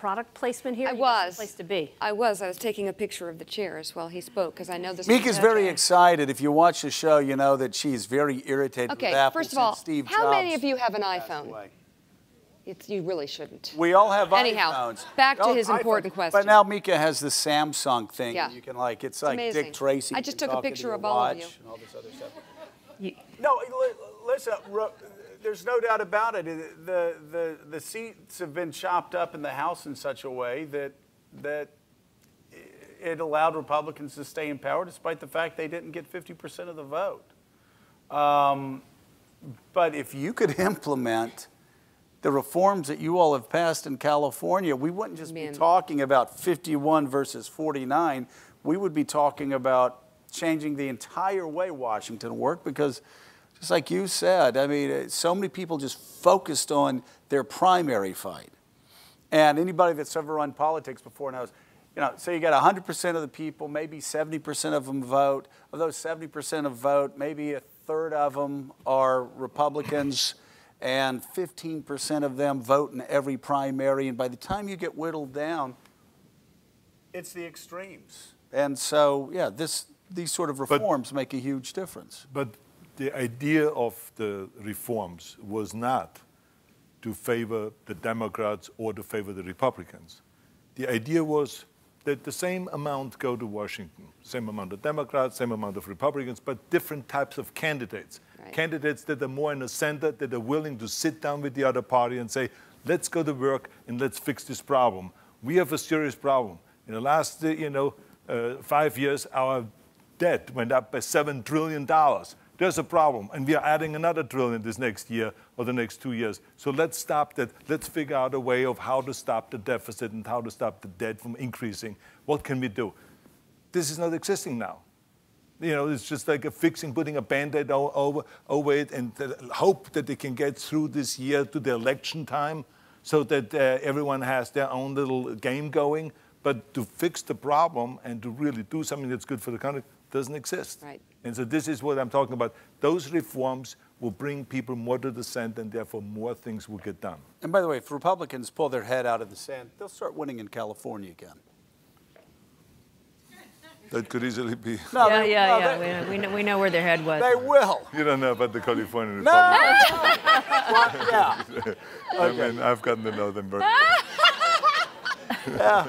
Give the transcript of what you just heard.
product placement here? I was. Place to be. I was taking a picture of the chairs while he spoke, because I know this. Mika's very excited. If you watch the show, you know that she's very irritated with Apple first of all, since Steve how Jobs many of you have an passed iPhone? away. You really shouldn't. We all have Anyhow, iPhones. back to his important question. But now Mika has the Samsung thing. Yeah. You can it's like amazing. Dick Tracy. I just took a picture of all of you. And all this other stuff. No, listen, there's no doubt about it. The seats have been chopped up in the House in such a way that it allowed Republicans to stay in power despite the fact they didn't get 50% of the vote. But if you could implement the reforms that you all have passed in California, we wouldn't just be talking about 51 versus 49. We would be talking about changing the entire way Washington worked, because just like you said, I mean, so many people just focused on their primary fight. And anybody that's ever run politics before knows, so you got 100% of the people, maybe 70% of them vote. Of those 70% of vote, maybe a third of them are Republicans, and 15% of them vote in every primary. And by the time you get whittled down, it's the extremes. And so, yeah, these sort of reforms make a huge difference. But the idea of the reforms was not to favor the Democrats or to favor the Republicans. The idea was that the same amount go to Washington, same amount of Democrats, same amount of Republicans, but different types of candidates. Right. Candidates that are more in the center, that are willing to sit down with the other party and say, let's go to work and let's fix this problem. We have a serious problem. In the last 5 years, our debt went up by $7 trillion. There's a problem, and we are adding another trillion this next year or the next 2 years. So let's stop that. Let's figure out a way of how to stop the deficit and how to stop the debt from increasing. What can we do? This is not existing now. It's just like putting a Band-Aid over it and hope that they can get through this year to the election time so that everyone has their own little game going. But to fix the problem and to really do something that's good for the country doesn't exist. Right. And so this is what I'm talking about. Those reforms will bring people more to the center, and therefore more things will get done. And by the way, if Republicans pull their head out of the sand, they'll start winning in California again. That could easily be. No, we know where their head was. They will. You don't know about the California Republicans. No. Yeah. I mean, I've gotten to know them very well. Yeah.